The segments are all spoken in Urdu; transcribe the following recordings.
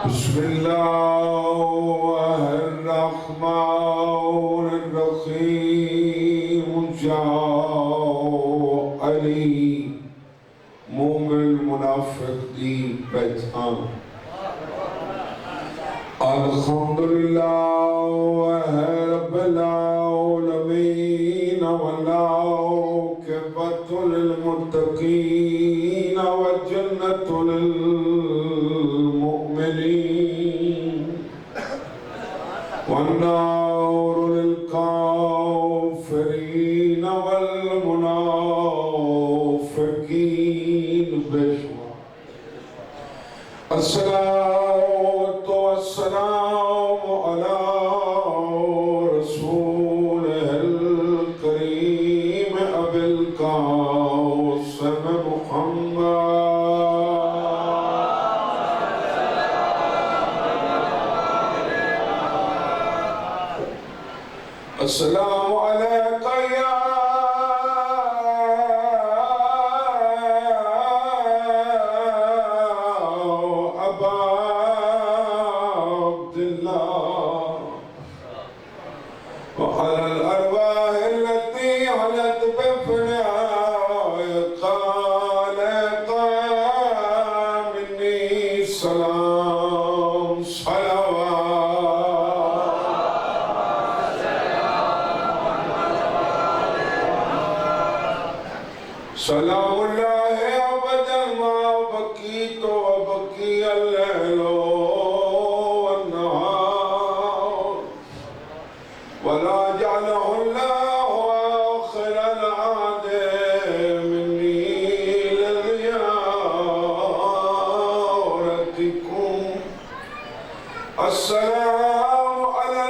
بسم الله الرحمن الرحيم جاء علي مومن منافق دی بیٹھا الحمد للہ رب العالمین والعاقبۃ للمتقین والجنۃ للمؤمنین والنار للکافرین والمنافقین الصلاة والسلام على رسوله الكريم أبي القاسم محمد السلام عليك يا وعلى الأرواح التي علت بفنائك خالق مني سلام صلوات سلام الله أبدا ما بقيت وبقي الليل والنهار ولا جعله الله آخر العهد مني لزيارتكم السلام على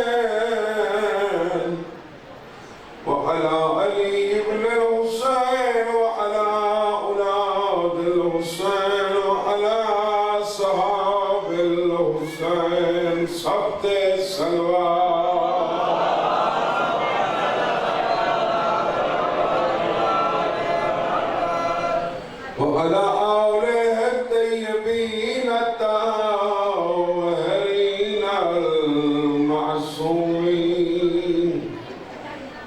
الحسين وعلى علي بن الحسين وعلى أولاد الحسين وعلى صحاب الحسين سبت سلوات وعلى آله الطيبين الطاهرين المعصومين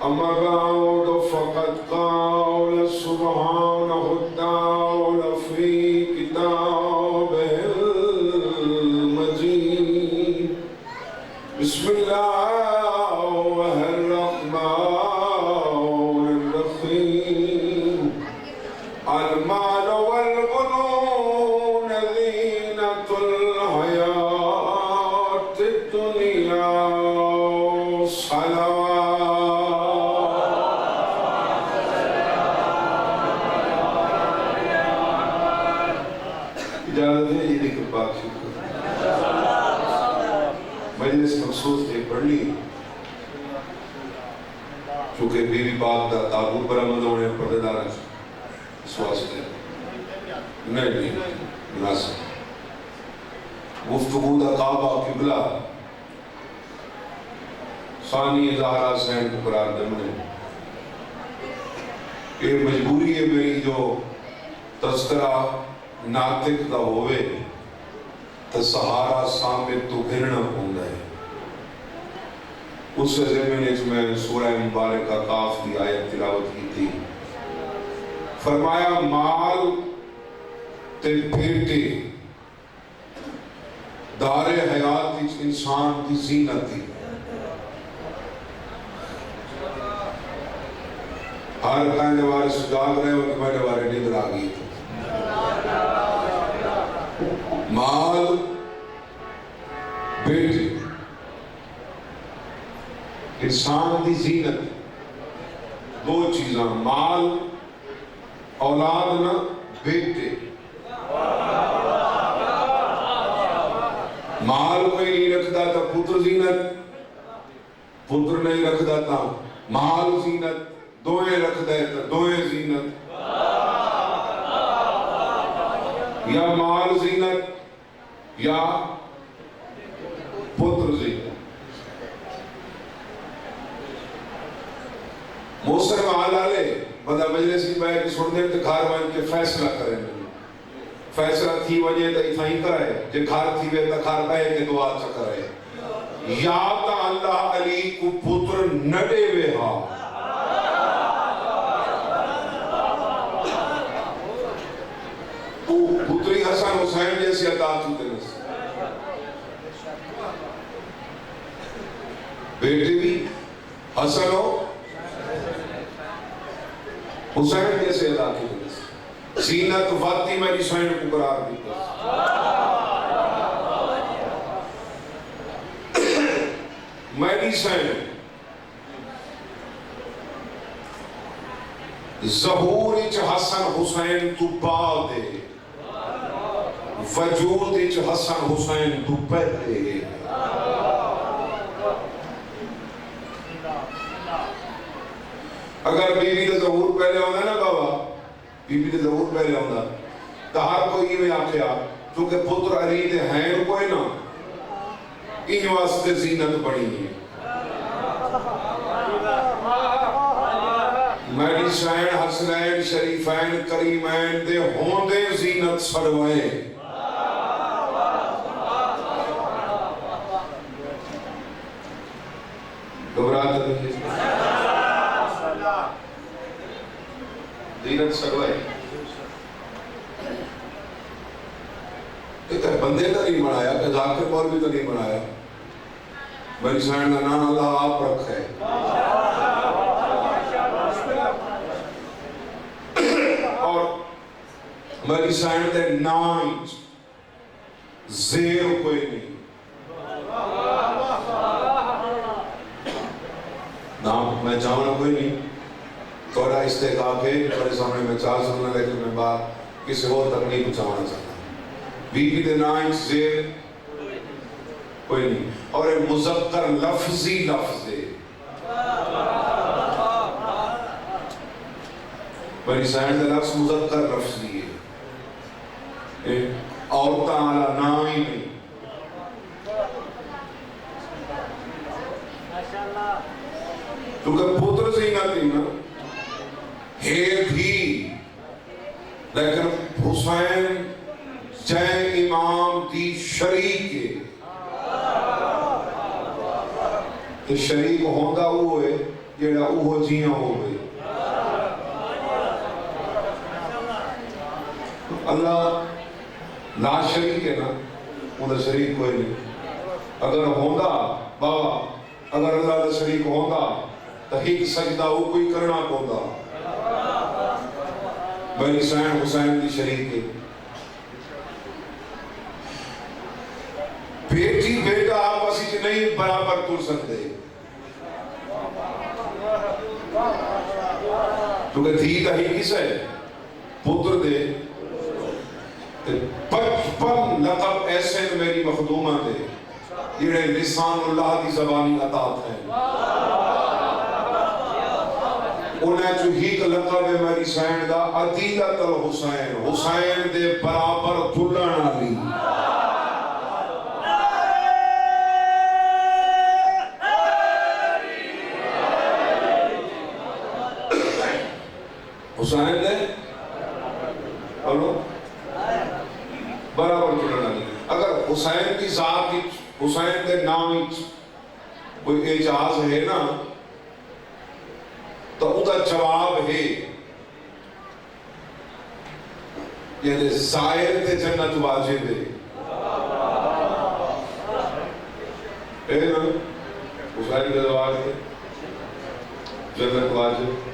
أما بعد فقد قال سبحانه وتعالى في كتابه المجيد بسم الله الرحمن الرحيم المال والبنون زينة الحياة الدنيا اجازت ہے یہ دیکھ پاک شکر مجلس مخصوص تھے پڑھ لی چونکہ بیوی پاک دا تابوت برآمد ہونے پردے دار اس واسطے نہیں مناسب گفتگو دا کعبہ قبلہ ثانی زہرا حسین کو قرار دمنے یہ مجبوری ہے میری جو تذکرہ ناطق دا ہوئے تو سہارا سامت تو گھرنا ہوندہ ہے اس سے زمین اس میں سورہ مبارکہ قاف کی آیت تلاوت کی تھی فرمایا مال تے بیٹے دار حیات انسان کی زینت تھی ہر کہنے والے سجاگ رہے اور کہنے والے نگر آگئی تھی مال بیٹے انسان دی زینت دو چیزاں مال اولاد نہ بیٹے مال کوئی نہیں رکھتا تھا پتر زینت پتر نہیں رکھتا تھا مال زینت دوئے رکھ دے تھا دوئے زینت یا مال زینت یا پتر زینت موسر مال آلے بندہ مجلس کی بیٹھ کے سن دے تو گھر ون کے فیصلہ کریں فیصلہ تھی وجہ تو اتھائی کرے جے گھر تھی وے تو گھر بیٹھ کے دعا چا کرے یا تا اللہ علی کو پتر نڈے وے ہا پتری حسن حسین جیسی عطا تھی تنس بیٹی بھی حسن ہو حسین جیسے عطا کی تنس زینت فاطمہ حسین کو قرار دی میڈیسن ظہور اچ حسن حسین تو با دے وجود اچ حسن حسین تو پہلے اگر بی بی دے ظہور پہلے ہونا نا بابا بی بی دے ظہور پہلے ہونا تو ہر کوئی میں آکھیا چونکہ پتر علی دے ہیں کوئی نا ان واسطے زینت بڑی ہے میڈیسین حسنین شریفین کریمین دے ہوندے زینت سروائے گھبراہٹ نہیں زینت سروائے ایک بندے کا نہیں بنایا کہ ذاکر پر بھی تو نہیں بنایا میڈیسین کا نام اللہ آپ رکھ ہے اور میڈیسین دے نام زیر کوئی نہیں نام میں جانا کوئی نہیں تھوڑا استحقاق ہے میرے سامنے میں چاہ سننا لیکن میں بات کسی اور تک نہیں پہنچانا چاہتا بی بی دے نام زیر کوئی نہیں اور ایک مذکر لفظی لفظ ہے بنی سائن دے لفظ مذکر لفظی ہے عورتاں علا نام ہی نہیں کیونکہ پتر زینت ہی نا ہے بھی لیکن حسین جائے امام دی شریک ہے تو شریک ہوندہ ہوئے جیڑا اوہ جیاں ہوئے اللہ لا شریک ہے نا انہا شریک کوئی نہیں اگر ہوندہ بابا اگر اللہ دا شریک ہوندہ تو ایک سجدہ وہ کوئی کرنا ہوندہ بنی سائن حسین دی شریک ہے بیٹی بیٹا آپس ہی نہیں برابر تر سکتے کیونکہ تھی کا ہی کس ہے پتر دے بچپن لقب ایسے میری مخدومہ دے یہ لسان اللہ دی زبانی عطاعت ہے انہیں جو ہی کا لقب ہے میری سائن دا عدیلت الحسین حسین دے برابر دلن آلی حسین دے برابر دلن آلی اگر حسین کی ذات حسین دے نام کوئی اعجاز ہے نا تو ان کا جواب ہے یعنی ظاہر تے جنت واجب ہے نا حسین کا جواب ہے جنت واجب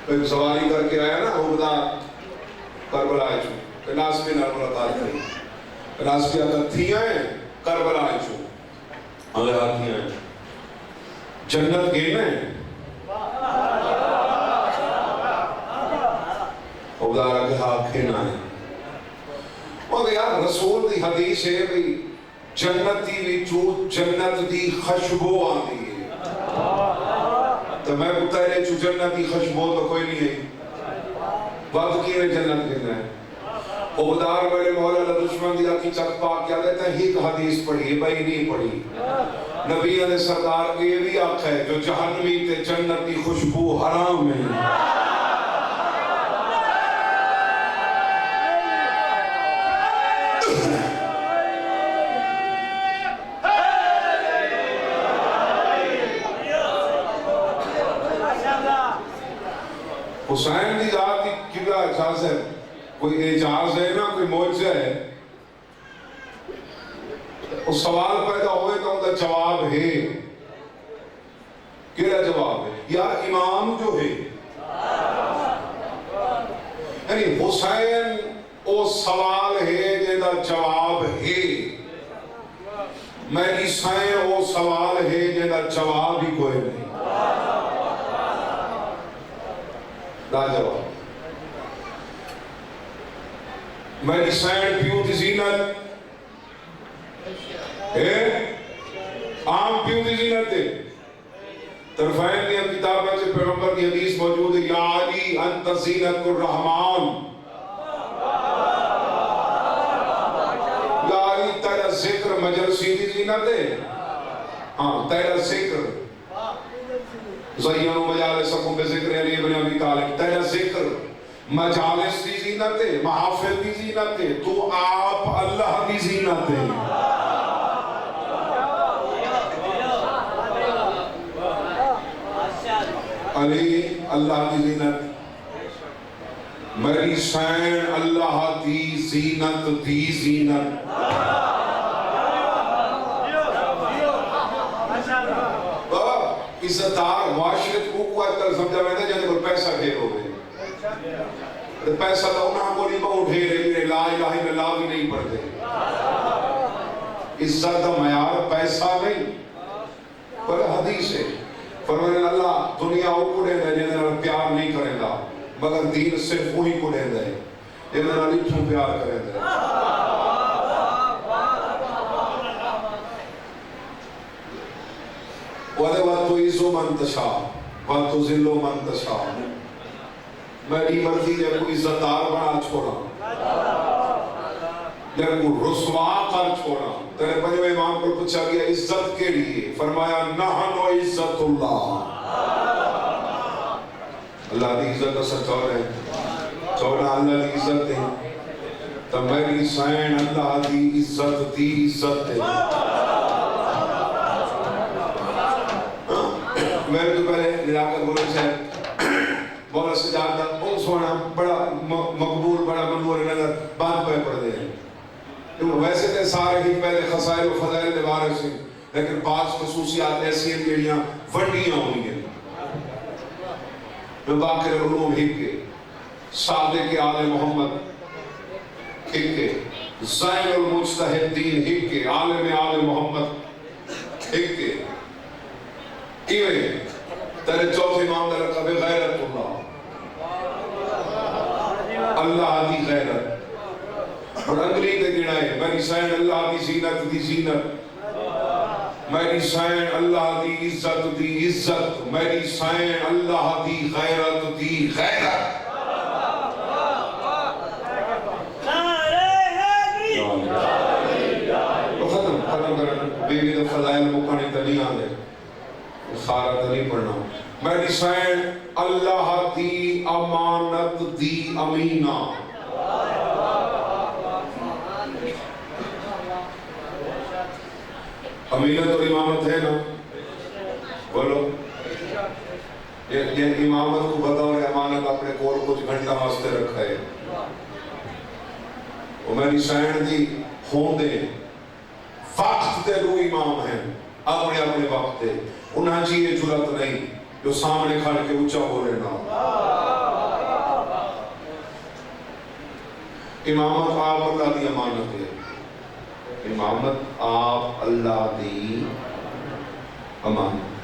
ایک سواری کر کے آیا نا عبدہ کربلا آئے چھو ناس میں نہ ملاقات کری ناس کی آتا تھیاں ہیں کربلا آئے چھو اگر آتھیاں ہیں جنت گئے ہیں عبداللہ کے ہاتھ کھینا ہے اور یار رسول دی حدیث ہے بھی جنتی بھی چو جنت دی خشبو آتی ہے تو میں بتا رہے چو جنتی خشبو تو کوئی نہیں ہے وقت کی میں جنت کہنا ہے عبدار میرے مولا دشمن دیا کی چک پاک کیا دیتا ہے ایک حدیث پڑھی بھائی نہیں پڑھی نبی علیہ سردار کے یہ بھی آقا ہے جو جہنمی تے جنت کی خوشبو حرام ہے حسین دی ذات کی کیا احساس ہے کوئی اعجاز ہے نا کوئی معجزہ ہے اس سوال پیدا ہوئے تو ان کا جواب ہے کیا جواب ہے یار امام جو ہے یعنی حسین وہ سوال ہے جن کا جواب ہے میری سائن وہ سوال ہے جن کا جواب ہی کوئی نہیں لا جواب میری سائن پیو دی زینت عام پیو دی زینت ہے طرفین کی کتاب میں سے پیغمبر کی حدیث موجود ہے یا علی انت زینت الرحمن یا علی تیرا ذکر مجلسی دی زینت ہے ہاں تیرا ذکر زینو مجالسکم بذکر علی ابن ابی طالب تیرا ذکر مجالس دی زینت ہے محافل دی زینت ہے تو آپ اللہ دی زینت ہے علی اللہ دی زینت میری سین اللہ دی زینت دی زینت عزتدار معاشرت کو اکتر سمجھا میں تھا جانے پر پیسہ ڈھیر ہو گئے پیسہ تو انہاں کو نہیں بہت ڈھیر ہے لا الہ الا اللہ بھی نہیں پڑھتے عزت کا معیار پیسہ نہیں پر حدیث ہے فرمایا اللہ دنیا وہ کو دے دے جنہیں پیار نہیں کرے گا مگر دین صرف وہی کو دے دے جنہیں لٹھوں پیار کرے دے وَدَ وَتُعِزُّ مَن تَشَاءُ وَتُذِلُّ مَن تَشَاءُ میری مرضی جب کو عزتدار بنا چھوڑا جب کو رسوا کر چھوڑا تیرے پنجوے امام پر پوچھا گیا عزت کے لیے فرمایا نحن و عزت اللہ اللہ دی عزت اثر چوڑ ہے چوڑا اللہ دی عزت ہے تو میری سائن اللہ دی عزت دی عزت ہے میرے تو پہلے لیاقت بولے سے بولا سجادہ بہت سونا بڑا مقبول بڑا منور نظر باندھ پہ پڑھ دے ویسے تے سارے ہی پہلے خسائل و فضائل دے بارے سے لیکن بعض خصوصیات ایسی ہیں جڑیاں وڈیاں ہوئی ہیں میں باقر العلوم ہک کے صادق آل محمد ہک کے زین المجتہدین ہک کے عالم آل محمد ہک کے تیرے چوتھے امام نے رکھا بے غیرت اللہ دی غیرت اور انگلی تے گنائے میری سائن اللہ دی زینت دی زینت میری سائن اللہ دی عزت دی عزت میری سائن اللہ دی غیرت دی غیرت ختم کرنا بیوی دے فضائل مکانی تنی آنے سارا نہیں پڑھنا میری سین اللہ دی امانت دی امینہ امینت اور امامت ہے نا بولو یہ امامت کو بتاؤ امانت اپنے کول کچھ گھنٹہ واسطے رکھا ہے وہ میری سین دی ہوندے وقت دے دو امام ہیں اپنے اپنے وقت دے انہاں چیئے جرات نہیں جو سامنے کھڑ کے اچھا بولے نا امامت آپ اللہ دی امانت ہے امامت آپ اللہ دی امانت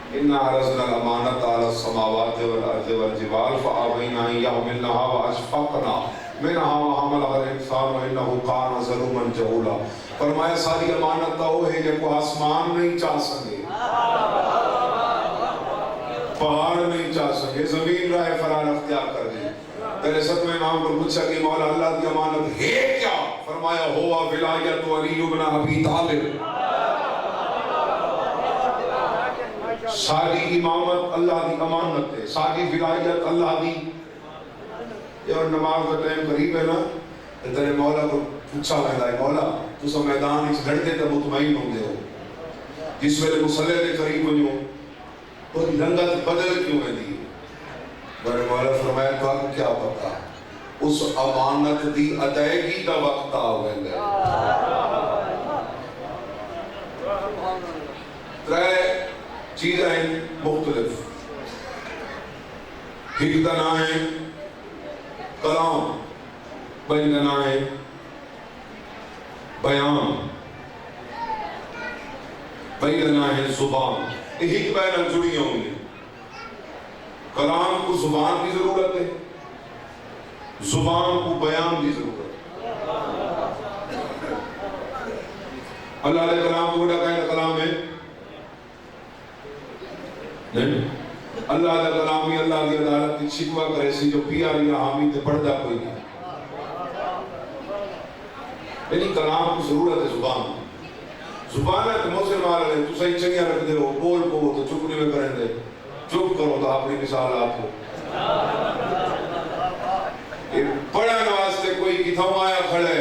اِنَّا عَرَضْنَا الْأَمَانَةَ عَلَى السَّمَاوَاتِ وَالْأَرْضِ وَالْجِبَالِ فَأَبَيْنَ أَن يَحْمِلْنَهَا وَأَشْفَقْنَا مِنْهَا وَحَمَلَهَا الْإِنسَانُ وَإِنَّهُ كَانَ ظَلُومًا جَهُولًا فرمایا ساری امانت تو ہے جب کو آسمان نہیں چاہ سکے پہاڑ نہیں چاہ سکے، زمین راہ فرار اختیار کر گئی۔ پہلے ستویں امام کو پوچھا کہ مولا اللہ کی امانت ہے کیا؟ فرمایا ہوا ولایت علی بن ابی طالب، ساری امامت اللہ دی امانت ہے، ساری ولایت اللہ دی۔ اور نماز کا ٹائم قریب ہے نا، تیرے مولا کو پوچھا ہے مولا تسا میدان اس لڑتے تو مطمئن ہوندے ہو، جس ویلے مصلی دے قریب ہو اور رنگت بدل کیوں ہے دی؟ میرے مولا فرمایا کہ کیا پتا اس امانت دی ادائیگی کا وقت آ گئے۔ ترے چیزیں مختلف، ایک دنا ہے کلام، بین دنا ہے بیان، بین دنا ہے زبان۔ ایک بین جڑی ہوں گی، کلام کو زبان کی ضرورت ہے، زبان کو بیان کی ضرورت ہے۔ اللہ علیہ کلام کو بڑا کہنا کلام ہے نہیں، اللہ علیہ کلام ہی اللہ علیہ عدالت کی شکوہ کرے سی جو پیا لیا حامی تے پڑھ دا کوئی نہیں۔ یعنی کلام کو ضرورت ہے زبان، زبان ہے تو مسلم آ رہے تو صحیح چنگیا رکھ دے ہو، بول کو تو چپ نہیں میں کریں دے، چپ کرو تو اپنی مثالات ہو۔ پڑھن واسطے کوئی کتھاؤں آیا کھڑے،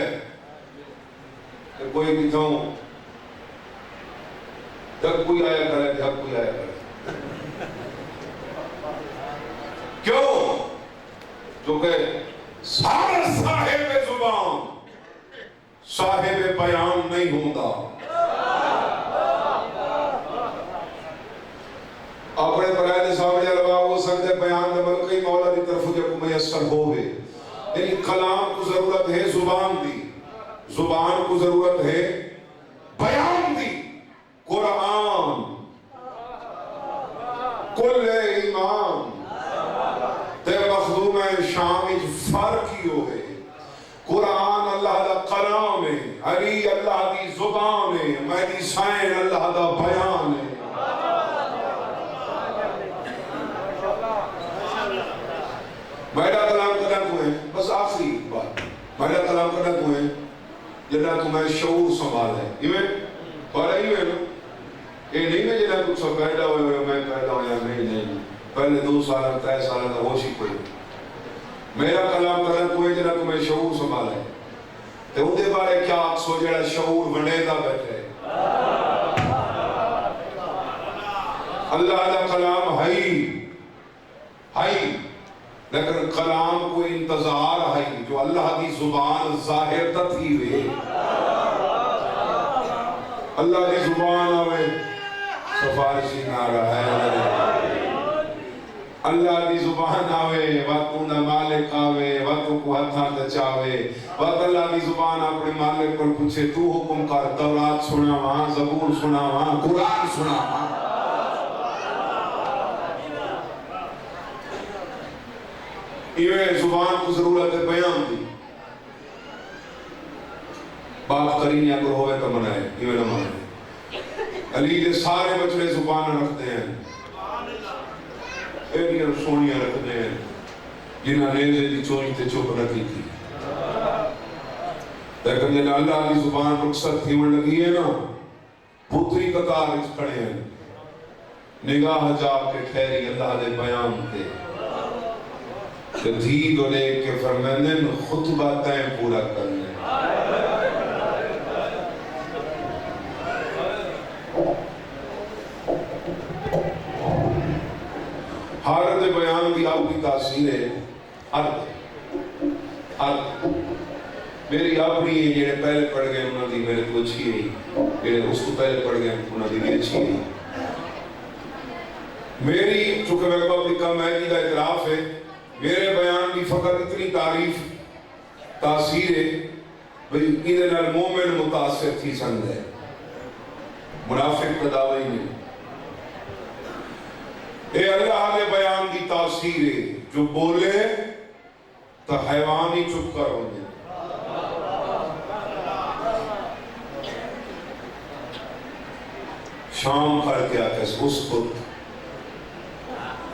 کوئی کتھاؤں تک کوئی آیا کھڑے، تک کوئی آیا کھڑے۔ کیوں؟ جو کہ صاحب زبان صاحب بیان نہیں ہوتا۔ اپنے پرائے صاحب جلوہ ہو سکتے بیان دے ملکی مولا دی طرف جب میسر ہوئے۔ یعنی کلام کو ضرورت ہے زبان دی، زبان کو ضرورت ہے بیان دی۔ قرآن کل ایمان تے مخدوم شام اچ فرق ہی ہوئے۔ قرآن اللہ دا کلام ہے، علی اللہ دی زبان ہے، مہدی سائن اللہ دا بیان ہے۔ میرا کلام کرنا کو ہے، بس آخری بات، میرا کلام کرنا کو ہے جنہا تمہیں شعور سنبھال ہے۔ یہ میں پارا ہی ہوئے نا، یہ نہیں میں جنہا کچھ پیدا ہوئے میں پیدا ہویا نہیں، پہلے 2 سال 3 سال دا ہوش ہی کوئی۔ میرا کلام کرنا کو ہے جنہا تمہیں شعور سنبھال ہے، تے ان دے بارے کیا اکسو جڑا شعور بنے دا بیٹھے۔ اللہ دا کلام ہے لیکن کلام کو انتظار ہے جو اللہ کی زبان ظاہر تھی وے۔ اللہ کی زبان آوے سفارشی نعرہ ہے، اللہ کی زبان آوے وقت انہا مالک آوے، وقت کو ہتھاں دچاوے، وقت اللہ کی زبان اپنے مالک پر پوچھے تو حکم کر، تورات سنا وہاں، زبور سنا وہاں، قرآن سنا وہاں۔ یہ زبان کو ضرورت ہے بیان دی، بات کریں اگر ہوئے تو منائے، یہ نہ مانے۔ علی کے سارے بچڑے زبان رکھتے ہیں، ایڈیاں سونیاں رکھتے ہیں جنہاں نیزے دی چونی تے چپ رکھی تھی، لیکن جنہاں اللہ کی زبان رخصت تھی وہ لگی ہے نا، پتری قطار اس کھڑے ہیں، نگاہ جا کے ٹھہری اللہ دے بیان تے، دھی دو لے کے فرمائن خطبہ تائیں پورا کرنے۔ حالت بیان کی آپ کی تاثیر ہے عرض میری اپنی ہے جیڑے پہلے پڑھ گئے انہوں دی میرے کو اچھی ہے، اس کو پہلے پڑھ گئے انہوں دی بھی اچھی ہے۔ میری چونکہ میں اپنی کم ہے کا اعتراف ہے، میرے بیان کی فقط اتنی تعریف تاثیر ہے بھئی ادھر مومن متاثر تھی سند ہے، منافق کا دعوی نہیں۔ اے اللہ نے بیان کی تاثیر ہے جو بولے تو حیوانی چپ کر ہو جائے۔ شام کر کے آتے اس خود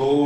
2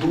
2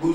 2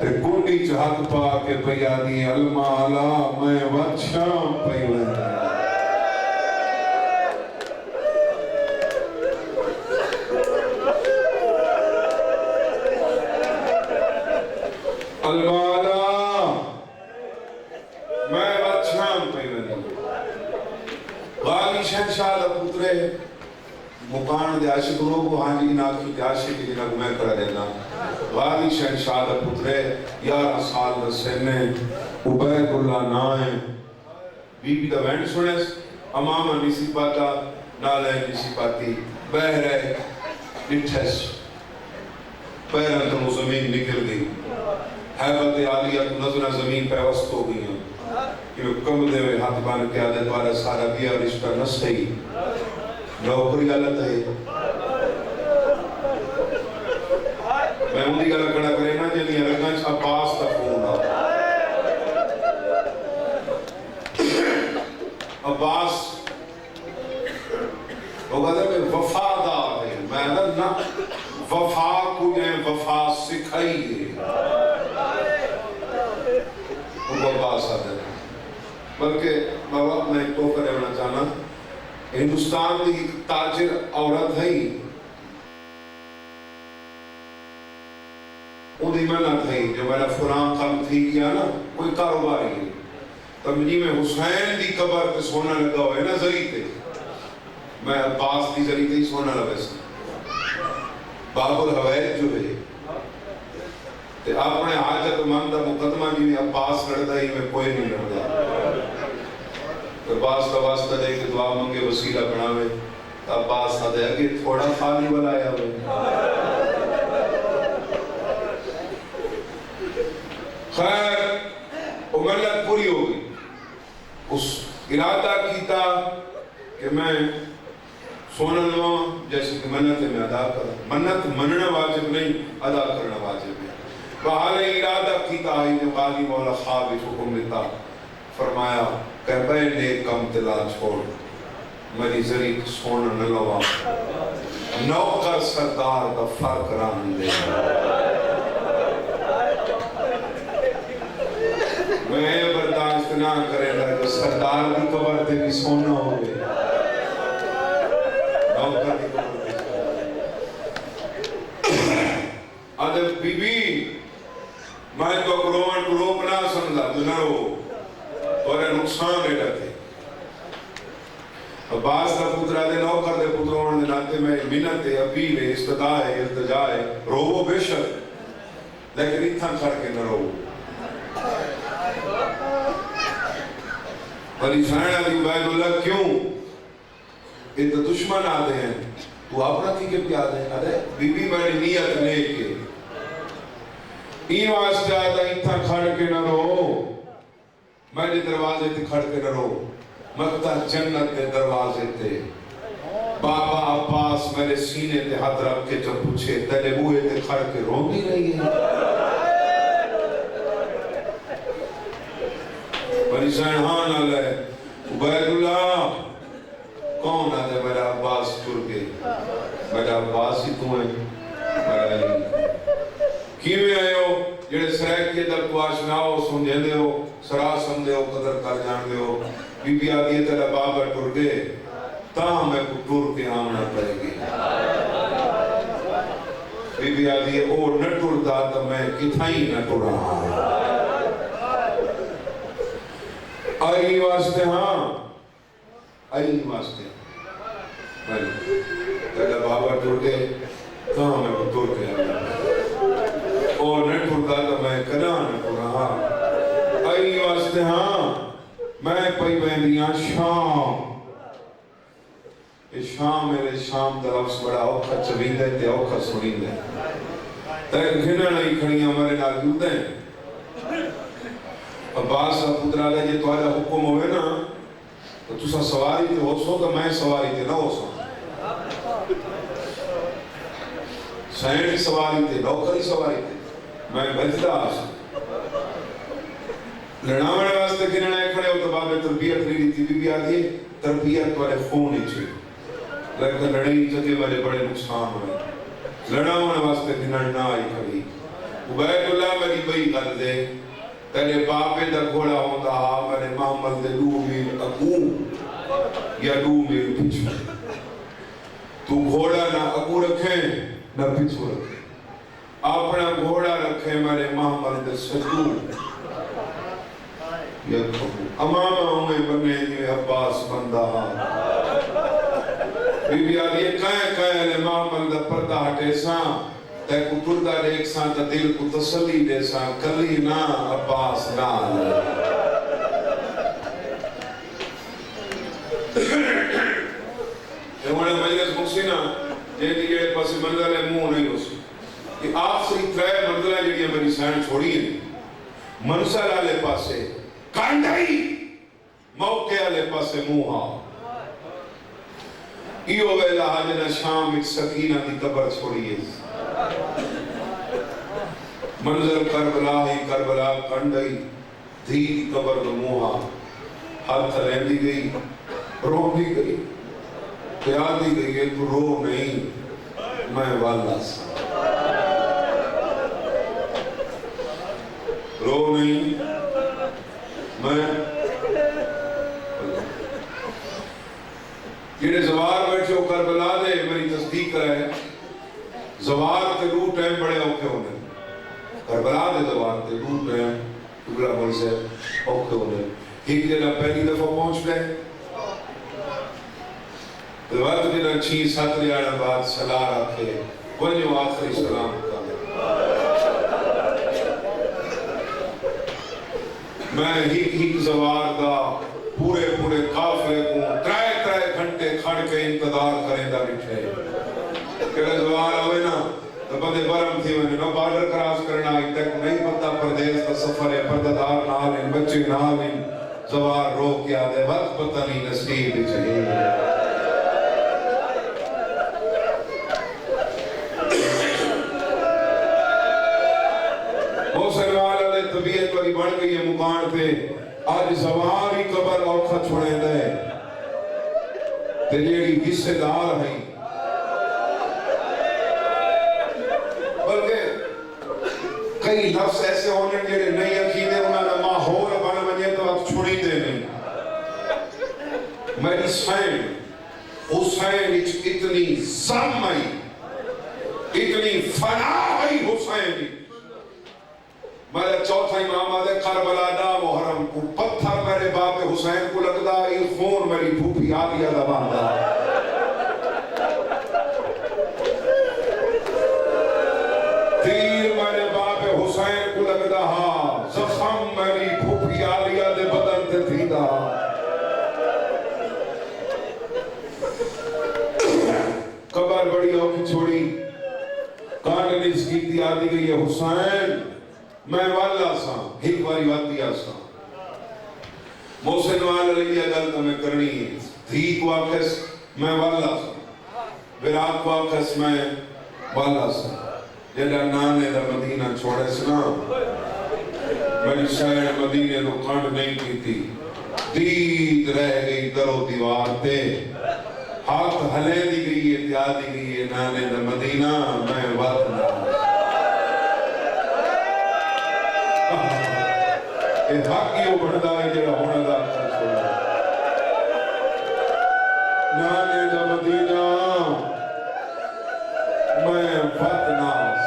تے کنڈی چ ہاتھ پا کے پئی آدھی المالا میں وچھام پئی ویندی المالا میں وچھام پئی ویندی غالی شہنشاہ دا پترے مکان دے عاشق لوگو ہاں جی ناکی دے عاشق جنہ کو میں کرا دینا غالی شہنشاہ دا پترے 11 سال دا سنے عبید اللہ نائیں بی بی دا وینڈ سنیس امامہ نیسی پاتا نالے نیسی پاتی بہرے ڈٹھس پیرن تو زمین نکل گئی حیبت عالیہ تو نظرہ زمین پہ وسط ہو گئی ہیں کہ کم دے ہوئے ہاتھ بان کے آدھے دوارا سارا بیا رشتہ نہ صحیح نوکری غلط ہے میں ان دی گلہ کھڑا کرے نا جنہی رگنچ عباس تا فون عباس وہ کہتا ہے کہ وفادار ہے میں ادھر نا وفا کو جائیں وفا سکھائی ہے وہ عباس آدھے بلکہ بابا میں ایک توفہ رہنا چاہنا ہندوستان کی تاجر عورت ہے ان دی محنت ہے جو میرا فرام کام تھی کیا نا کوئی کاروباری ہے تمجی میں حسین دی قبر پہ سونا لگا ہوئے نا زری تے میں عباس دی زری تے ہی سونا لگا سا باب الحویت جو ہے تے اپنے حاجت مندہ مقدمہ جی میں عباس لڑتا ہی میں کوئی نہیں لڑتا عباس کا واسطہ دے کہ دعا منگے وسیلہ بناوے عباس کا دے کہ تھوڑا خالی والا آیا ہوئے خیر املت پوری ہو گئی اس ارادہ کیتا کہ میں سونا لوں جیسے کہ منت میں ادا کرا منت مننا واجب نہیں ادا کرنا واجب ہے بحال ارادہ کیتا ہے جو قاضی مولا خواب حکم دیتا فرمایا کہ پہلے کم تلا چھوڑ میری ذریعہ سونا نہ لوا نوکر سردار دا فرق ران دے میں برداشت نہ کرے گا کہ سردار کی قبر تے بھی سونا ہوئے نوکر کی قبر تے ادب بی بی میں تو گروہن گروہ نہ سمجھا تو نہ ہو اور نقصان ہے رہتے عباس کا پترہ دے نوکر دے پتروں دے ناتے میں منت ہے اپیل ہے استدعا ہے التجا ہے روو بے شک لیکن اتھا کھڑ کے نہ روو ولی سائنہ دی عبید اللہ کیوں اتنا دشمن آدھے ہیں تو اپنا کی کے پیادے ہیں ادھے بی بی بڑی نیت لے کے این واسطے آدھا اتھا کھڑ کے نہ روو میرے دروازے تے کھڑ کے نہ رو مکتہ جنت کے دروازے تے بابا عباس میرے سینے تے ہاتھ رکھ کے جب پوچھے تیرے بوئے تے کھڑ کے رو بھی رہی ہے بڑی سینحان علیہ عبید اللہ کون آدھے میرا عباس چر کے میرا عباس ہی تو ہے میرا علی کیویں آئے ہو جڑے سریک کے در کو آشناؤ سمجھے دے ہو سرا سمجھے ہو قدر کر جان دے ہو بی بی آدھی ہے تیرا بابا ٹر گئے تاہم میں کو ٹر کے آمنا پڑے گی بی بی آدھی ہے او نہ ٹر دا تو میں کتھائی نہ ٹر رہا آئی واسطے ہاں آئی واسطے تیرا بابا ٹر گئے تاہم میں کو ٹر کے آمنا اور نہ ٹرتا تو میں کنا نہ ٹر رہا آئی واسطے ہاں میں پئی بہنیاں شام شام میرے شام دا لفظ بڑا اوکھا چوین دے تے اوکھا سنین دے تے گھنہ نہیں کھڑیاں ہمارے ناکیوں دیں عباس پترہ دے جے تو آجا حکم ہوئے نا تو تسا سواری تے ہو سو تو میں سواری تے نہ ہو سو سینڈ سواری تے نوکری سواری تے میں بجدہ آسا لڑاوڑے واسطے کننے کھڑے ہو تو بابے تربیت نہیں دیتی بی بی آدھی ہے تربیت والے خون ہی چھے لیکن لڑائی جگہ والے بڑے نقصان ہوئے لڑاوڑے واسطے کننے نہ آئی کھڑی عبید اللہ میری بئی گل دے تیرے باپے دا گھوڑا ہوتا ہا میرے محمد دے 2 میل اگوں یا 2 میل پچھو تو گھوڑا نہ اگوں رکھے نہ پچھو رکھے اپنا گھوڑا رکھے میرے محمد دے سجو یا کھبو امامہ ہمیں بنے جی عباس بندہ بی بی آدھی کہیں لے محمد دا پردہ ہٹے ساں تے کو ٹردہ دیکھ ساں تا دل کو تسلی دے ساں کلی نا عباس نا ہمارے مجلس مقصینہ جیدی جیڑے پاس منزل ہے منہ نہیں ہو سی کہ آخری 3 منزلہ جیڑی میری سائن چھوڑی ہیں منزل آلے پاسے کانڈائی موقع آلے پاسے منہ ہاں ایو ویلہ حاجنہ شام ایک سکینہ کی قبر چھوڑی ہے منظر کربلا ہی کربلا کانڈائی دھی کی قبر کا منہ ہاں ہاتھ رہندی گئی رو بھی گئی پیادی گئی ہے تو رو نہیں میں والا سا رو نہیں میں جیڑے زوار بیٹھے ہو کربلا دے میری تصدیق کرے زوار تے دو ٹائم بڑے اوکھے ہونے کربلا دے زوار تے دو ٹائم ٹکڑا بڑھ سے اوکھے ہونے ایک جنہ پہلی دفعہ پہنچ گئے وقت جنہ 6-7 ریاڑا بعد صلاح رکھے ونیو آخری سلام کرے میں ہی زوار دا پورے کافلے کو 3 گھنٹے کھڑ کے انتظار کریں دا بٹھے کہ زوار ہوئے نا تو بندے برم تھی میں نہ بارڈر کراس کرنا ایک تک نہیں پتا پردیس کا سفر ہے پرددار نال ہیں بچے نال ہیں زوار رو کیا دے وقت پتہ نہیں نصیب چاہیے طبیعت والی بڑھ گئی ہے مکان پہ آج زوار ہی قبر اوکھا چھوڑے دے تے جیڑی حصے دار ہیں بلکہ کئی لفظ ایسے ہونے جیڑے نئی عقیدے انہاں نے ماحول بنا منجے تو اب چھوڑی دے نہیں میری حسین اتنی زم آئی اتنی فنا آئی حسین میرے چوتھا امام آدھے کربلا دا محرم کو پتھر میرے باپ حسین کو لگدا یہ خون میری بھوپی آدیا دباندا تیر میرے باپ حسین کو لگدا زخم میری بھوپی آدیا دے بدن تے تھیدا قبر بڑی اوکھی چھوڑی کانڈنی اس کی تھی آدھی گئی ہے حسین میں والا سا ایک باری واتی آسا محسن والا رہی اگل تو میں کرنی ہے دھیک واقعس میں والا سا براق واقعس میں والا سا جیڑا نانے دا مدینہ چھوڑے سنا میری شاید مدینہ تو کانڈ نہیں کی تھی دید رہ گئی در و دیوار تے ہاتھ ہلے دی گئی ہے تیاد دی گئی ہے نانے دا مدینہ میں والا یہ حق کیوں بڑھدا ہے جڑا ہونا دا چھوڑا نانے دا مدینہ میں فتناس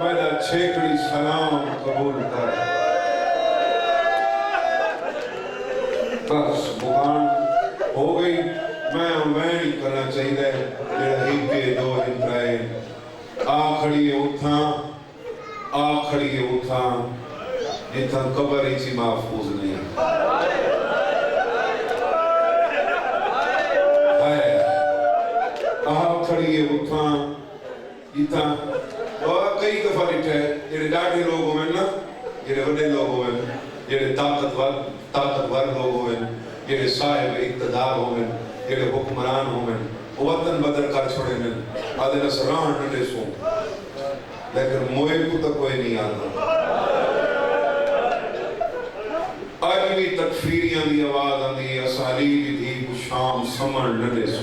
میرا چھیکڑی سلام قبول کر بس بغان ہو گئی میں نہیں کرنا چاہیے جڑا ہی کے دو انترائے آکھڑی اٹھا جتنا قبر ہی محفوظ نہیں آکھڑی اٹھا جتنا کئی دفعہ لٹھے جڑے ڈاٹے لوگ ہوئے نا جڑے وڈے لوگ ہوئے جڑے طاقتور لوگ ہوئے جڑے صاحب اقتدار ہوئے جڑے حکمران ہوئے وطن بدل کر چھوڑے نے آدھے نصران نڈے سو لیکن موئے کو تو کوئی نہیں آتا آج بھی تکفیریاں دی آواز آدھی اسالیب دی کو شام سمر نڈے سو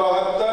72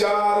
4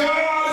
4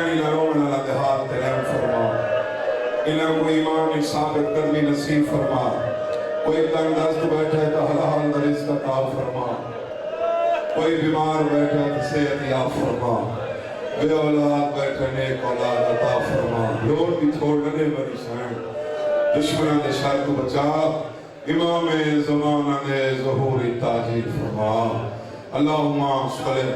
سینی لرونا لدہار تیرم فرما انہاں کو ایمان ثابت کرنی نصیب فرما کوئی تنگ دست بیٹھے تو حلال درس کا کام فرما کوئی بیمار بیٹھے تو صحت یاب فرما بے اولاد بیٹھے نیک اولاد عطا فرما لوڑ بھی چھوڑنے بری سین دشمنہ دے شر تو بچا امام زمانہ دے ظہور تاجیر فرما اللہم صلی